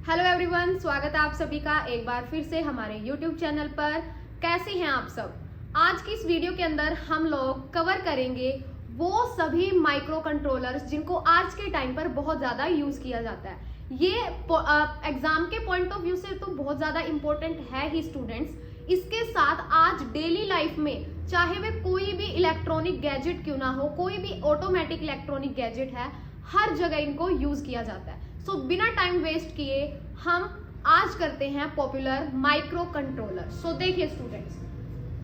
Hello everyone, स्वागत है आप सभी का एक बार फिर से हमारे यूट्यूब चैनल पर। कैसे हैं आप सब। आज की इस वीडियो के अंदर हम लोग कवर करेंगे वो सभी माइक्रो कंट्रोलर्स जिनको आज के टाइम पर बहुत ज़्यादा यूज़ किया जाता है। ये एग्जाम के पॉइंट ऑफ व्यू से तो बहुत ज़्यादा इम्पोर्टेंट है ही स्टूडेंट्स। इसके साथ आज डेली लाइफ में चाहे वे कोई भी इलेक्ट्रॉनिक गैजेट क्यों ना हो, कोई भी ऑटोमेटिक इलेक्ट्रॉनिक गैजेट है, हर जगह इनको यूज़ किया जाता है। सो बिना टाइम वेस्ट किए हम आज करते हैं पॉपुलर माइक्रो कंट्रोलर। सो देखिए students,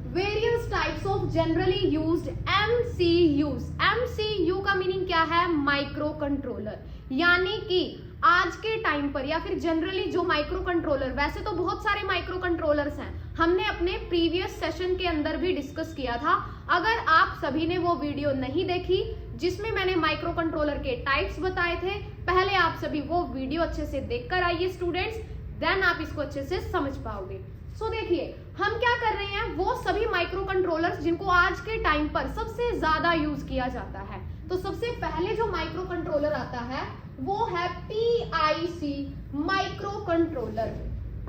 various types of generally used MCUs। MCU का मीनिंग क्या है? Microcontroller. यानी कि आज के टाइम पर या फिर जनरली जो माइक्रो कंट्रोलर, वैसे तो बहुत सारे माइक्रो कंट्रोलर्स हैं, हमने अपने प्रीवियस सेशन के अंदर भी डिस्कस किया था। अगर आप सभी ने वो वीडियो नहीं देखी जिसमें मैंने माइक्रो कंट्रोलर के टाइप्स बताए थे, पहले आप सभी वो वीडियो अच्छे से देखकर आइए स्टूडेंट्स, देन आप इसको अच्छे से समझ पाओगे। सो देखिए हम क्या कर रहे हैं, वो सभी माइक्रो कंट्रोलर्स जिनको आज के टाइम पर सबसे ज्यादा यूज किया जाता है। तो सबसे पहले जो माइक्रो कंट्रोलर आता है वो है PIC micro controller.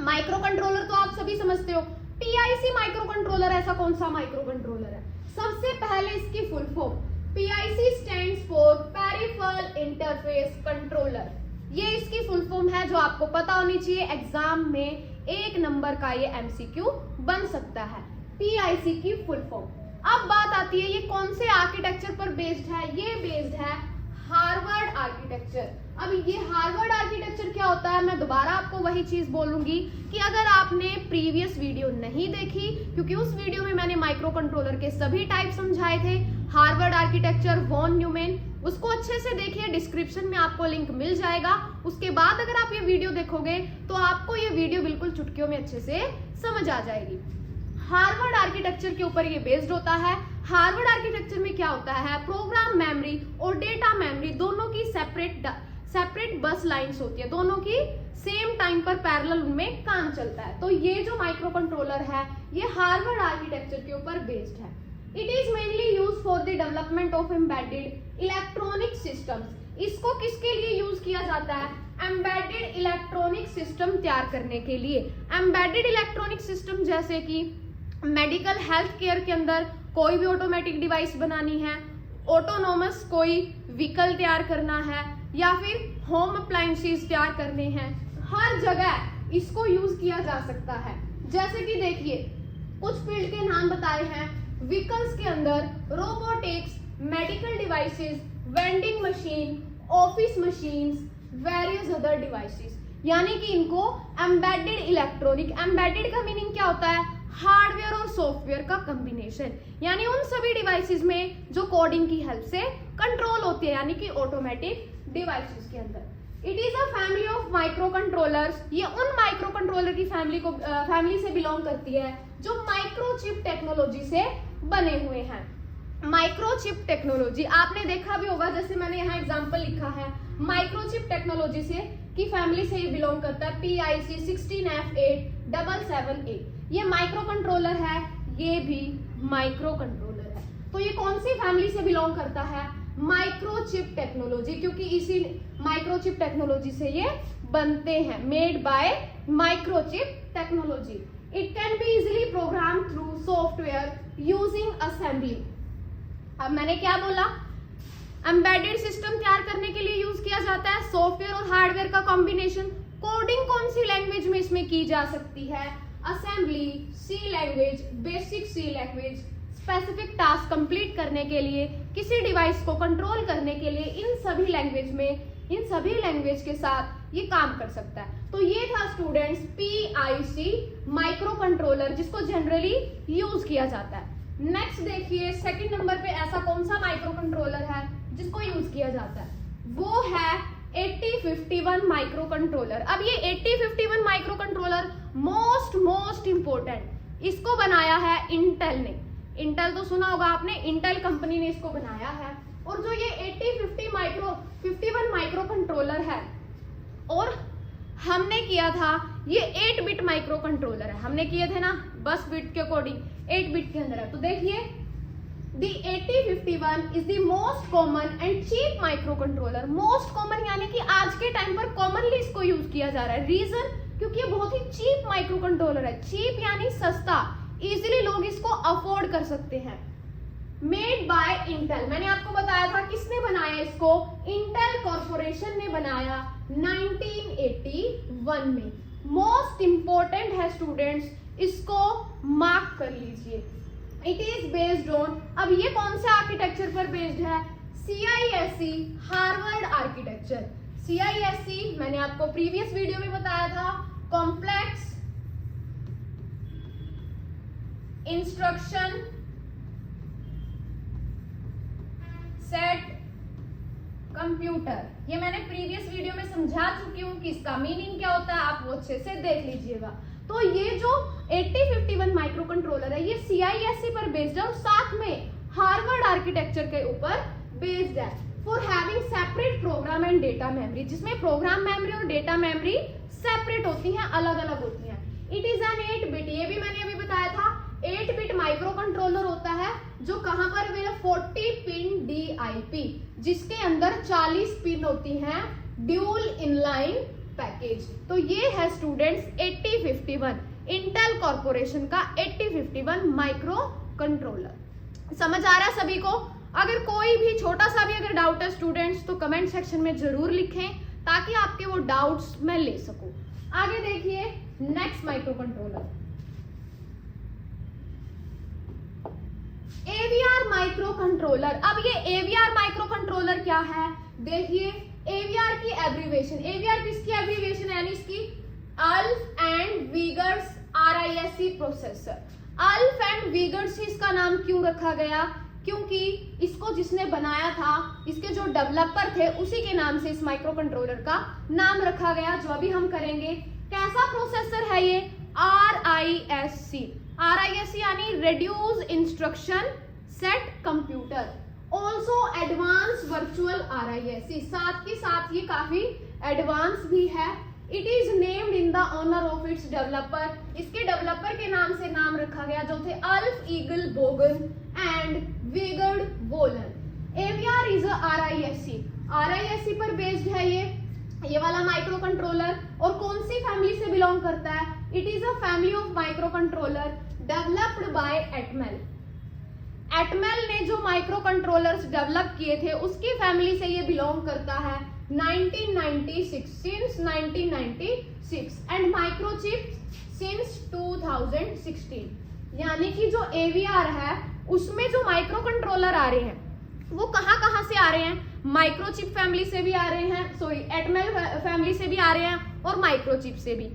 Micro controller तो आप सभी समझते हो। PIC माइक्रो कंट्रोलर ऐसा कौन सा माइक्रो कंट्रोलर है? सबसे पहले इसकी full form PIC stands for peripheral interface controller. ये इसकी फुल फॉर्म है जो आपको पता होनी चाहिए, एग्जाम में 1 नंबर का ये MCQ बन सकता है। PIC की फुल फॉर्म। अब बात आती है ये कौन से आर्किटेक्चर पर बेस्ड है? ये बेस्ड है हार्वर्ड आर्किटेक्चर। अब ये हार्वर्ड आर्किटेक्चर क्या होता है, मैं दोबारा आपको वही चीज बोलूंगी कि अगर आपने प्रीवियस वीडियो नहीं देखी, क्योंकि उस वीडियो में मैंने माइक्रो कंट्रोलर के सभी टाइप समझाए थे, हार्वर्ड आर्किटेक्चर, वॉन न्यूमैन, उसको अच्छे से देखिए, डिस्क्रिप्शन में आपको लिंक मिल जाएगा। उसके बाद अगर आप ये वीडियो देखोगे तो आपको ये वीडियो बिल्कुल चुटकियों में अच्छे से समझ आ जाएगी। हार्वर्ड आर्किटेक्चर के ऊपर ये बेस्ड होता है। हार्वर्ड आर्किटेक्चर में क्या होता है, प्रोग्राम मेमोरी और डेटा मेमोरी दोनों की सेपरेट बस लाइंस होती है, दोनों की सेम टाइम पर पैरेलल उनमें काम चलता है। तो ये जो माइक्रो कंट्रोलर है ये हार्वर्ड आर्किटेक्चर के ऊपर बेस्ड है। It is mainly use for the development of embedded electronic systems. इसको किसके लिए यूज किया जाता है? एम्बेडेड इलेक्ट्रॉनिक सिस्टम तैयार करने के लिए। एम्बेडेड इलेक्ट्रॉनिक सिस्टम जैसे कि मेडिकल हेल्थ केयर के अंदर कोई भी ऑटोमेटिक डिवाइस बनानी है, ऑटोनोमस कोई व्हीकल तैयार करना है, या फिर होम अप्लायंसेस तैयार करने हैं, हर जगह इसको यूज किया जा सकता है। जैसे कि देखिए कुछ फील्ड के नाम बताए हैं। व्हीकल्स के अंदर robotics, medical devices, vending machine, office machines, various other devices. यानी कि इनको एम्बेडेड इलेक्ट्रॉनिक, एम्बेडेड का मीनिंग क्या होता है? हार्डवेयर और सॉफ्टवेयर का कॉम्बिनेशन। यानी उन सभी डिवाइसेस में जो कोडिंग की हेल्प से कंट्रोल होती है, यानी कि ऑटोमेटिक डिवाइसेस के अंदर। It is a family of micro controllers. ये उन माइक्रो कंट्रोलर की फैमिली से बिलोंग करती है जो माइक्रोचिप टेक्नोलॉजी से बने हुए हैं। माइक्रोचिप टेक्नोलॉजी आपने देखा भी होगा, जैसे मैंने यहाँ एग्जांपल लिखा है, माइक्रोचिप टेक्नोलॉजी से की फैमिली से ये बिलोंग करता है PIC 16F8778। ये माइक्रो कंट्रोलर है, ये भी माइक्रो कंट्रोलर है। तो ये कौन सी फैमिली से बिलोंग करता है? माइक्रोचिप टेक्नोलॉजी, क्योंकि इसी माइक्रोचिप टेक्नोलॉजी से ये बनते हैं, made by microchip technology. It can be easily program through software using assembly. अब मैंने क्या बोला, एम्बेडेड सिस्टम तैयार करने के लिए यूज किया जाता है, सॉफ्टवेयर और हार्डवेयर का कॉम्बिनेशन। कोडिंग कौन सी लैंग्वेज में इसमें की जा सकती है? Assembly, C language, basic C language. Specific task complete करने के लिए, किसी डिवाइस को कंट्रोल करने के लिए, इन सभी लैंग्वेज के साथ ये काम कर सकता है। तो ये था स्टूडेंट्स PIC माइक्रो कंट्रोलर जिसको जनरली यूज किया जाता है। नेक्स्ट देखिए सेकंड नंबर पे ऐसा कौन सा माइक्रो कंट्रोलर है जिसको यूज किया जाता है? वो है 8051 माइक्रो कंट्रोलर। अब ये 8051 माइक्रो कंट्रोलर मोस्ट इंपोर्टेंट, इसको बनाया है इंटेल ने। इंटेल तो सुना होगा आपने, इंटेल कंपनी ने इसको बनाया है। और जो ये 8051 माइक्रो कंट्रोलर है, और हमने किया था ये 8 बिट माइक्रो कंट्रोलर है, हमने किए थे ना, बस बिट के अकॉर्डिंग 8 बिट के अंदर है। तो देखिए The 8051 is the most common and cheap microcontroller. Most common यानी कि आज के टाइम पर कॉमनली इसको यूज किया जा रहा है. रीजन क्योंकि ये बहुत ही चीप माइक्रो कंट्रोलर है. चीप यानी सस्ता, इजीली लोग इसको अफोर्ड कर सकते हैं. Made bye Intel. मैंने आपको बताया था किसने बनाया इसको, इंटेल कॉर्पोरेशन ने बनाया 1981 में. मोस्ट इंपॉर्टेंट है स्टूडेंट्स, इसको मार्क कर लीजिए. इट इज बेस्ड ऑन, अब ये कौन से आर्किटेक्चर पर बेस्ड है, CISC हार्वर्ड आर्किटेक्चर. CISC मैंने आपको प्रीवियस वीडियो में बताया था, कॉम्प्लेक्स इंस्ट्रक्शन सेट कंप्यूटर. ये मैंने प्रीवियस वीडियो में समझा चुकी हूं कि इसका मीनिंग क्या होता है, आप वो अच्छे से देख लीजिएगा. तो ये जो 8051 माइक्रो कंट्रोलर है ये CISC पर बेस्ड है और साथ में हार्वर्ड आर्किटेक्चर के ऊपर बेस्ड है. For having separate program and data memory, जिसमें प्रोग्राम मेमोरी और डेटा मेमोरी सेपरेट होती हैं, अलग अलग होती हैं. इट इज एन 8 बिट, ये भी मैंने अभी बताया था, 8 बिट माइक्रो कंट्रोलर होता है जो कहां पर है, 40 पिन DIP, जिसके अंदर 40 पिन होती हैं, ड्यूल इनलाइन पैकेज. तो ये है स्टूडेंट्स 8051, इंटेल कॉर्पोरेशन का 8051 माइक्रो कंट्रोलर. समझ आ रहा है सभी को? अगर कोई भी छोटा सा भी अगर डाउट है स्टूडेंट्स तो कमेंट सेक्शन में जरूर लिखें ताकि आपके वो डाउट्स मैं ले सकूं. आगे देखिए next micro controller, AVR micro controller. अब ये AVR माइक्रो कंट्रोलर क्या है, देखिए AVR की एब्रीविएशन, AVR किसकी एब्रीविएशन है, यानी इसकी अल्फ एंड वीगर्स RISC प्रोसेसर. अल्फ एंड वीगर्स इसका नाम क्यों रखा गया, क्योंकि इसको जिसने बनाया था, इसके जो डेवलपर थे उसी के नाम से इस माइक्रो कंट्रोलर का नाम रखा गया, जो अभी हम करेंगे. कैसा प्रोसेसर है ये, RISC यानी reduce instruction set computer. Also advance virtual RISC, साथ के साथ ये काफी एडवांस भी है. It is named in the honour of its developer, इसके डेवलपर के नाम से नाम रखा गया जो थे Alf Egil Bogen and Vegard Wollan. AVR is RISC पर बेस्ड है ये वाला माइक्रो कंट्रोलर. और कौन सी फैमिली से बिलोंग करता है, it is a family of microcontroller developed by Atmel. Atmel ने जो माइक्रो कंट्रोलर्स डेवलप किए थे उसकी फैमिली से ये बिलोंग करता है 1996, सिंस 1996 एंड माइक्रोचिप सिंस 2016. यानी कि जो AVR है उसमें जो माइक्रो कंट्रोलर आ रहे हैं वो कहां से आ रहे हैं, माइक्रोचिप फैमिली से भी आ रहे हैं, सॉरी एटमेल फैमिली से भी आ रहे हैं और माइक्रोचिप से भी.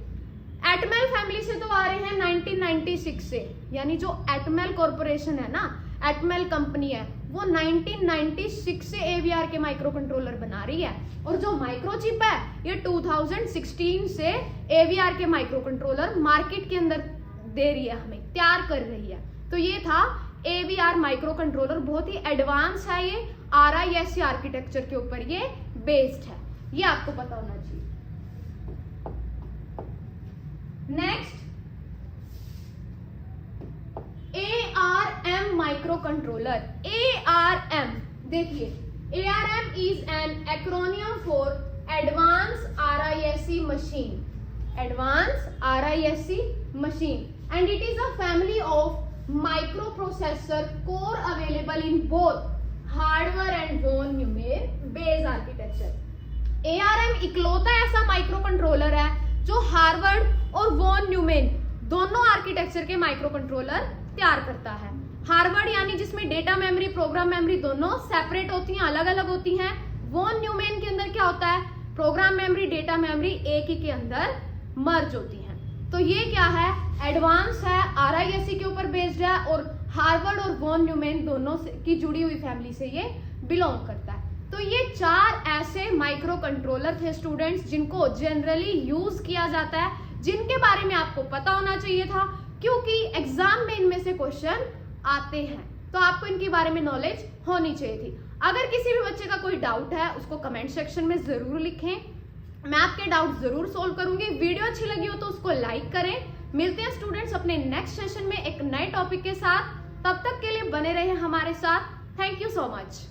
एटमेल फैमिली से तो आ रहे हैं 1996 से, यानी जो एटमेल कॉर्पोरेशन है ना, एटमेल कंपनी है, वो 1996 से AVR के माइक्रो कंट्रोलर बना रही है. और जो माइक्रोचिप है ये 2016 से AVR के माइक्रो कंट्रोलर मार्केट के अंदर दे रही है, हमें तैयार कर रही है. तो ये था AVR माइक्रो कंट्रोलर, बहुत ही एडवांस है, ये RISC आर्किटेक्चर के ऊपर ये बेस्ड है, ये आपको पता होना चाहिए. Next ARM micro controller. ARM देखिए, ARM is an acromion for advance RISC machine, advance RISC machine, and it is a family of microprocessor core available in both hardware and von Neumann based architecture. ARM इकलौता ऐसा micro controller है जो Harvard और von Neumann दोनों architecture के micro controller तैयार करता है. हार्वर्ड यानी जिसमें डेटा मेमोरी प्रोग्राम मेमोरी दोनों सेपरेट होती हैं, अलग अलग होती हैं. वॉन न्यूमैन के अंदर क्या होता है, प्रोग्राम मेमोरी डेटा मेमोरी एक ही के अंदर मर्ज होती हैं. तो ये क्या है, एडवांस है, RISC के ऊपर बेस्ड है और हार्वर्ड और वॉन न्यूमैन दोनों की जुड़ी हुई फैमिली से ये बिलोंग करता है. तो ये 4 ऐसे माइक्रो कंट्रोलर थे स्टूडेंट्स जिनको जनरली यूज किया जाता है, जिनके बारे में आपको पता होना चाहिए था क्योंकि एग्जाम में इनमें से क्वेश्चन आते हैं, तो आपको इनके बारे में नॉलेज होनी चाहिए थी. अगर किसी भी बच्चे का कोई डाउट है उसको कमेंट सेक्शन में जरूर लिखें, मैं आपके डाउट जरूर सोल्व करूंगी. वीडियो अच्छी लगी हो तो उसको लाइक करें. मिलते हैं स्टूडेंट्स अपने नेक्स्ट सेशन में एक नए टॉपिक के साथ. तब तक के लिए बने रहे हमारे साथ। Thank you so much.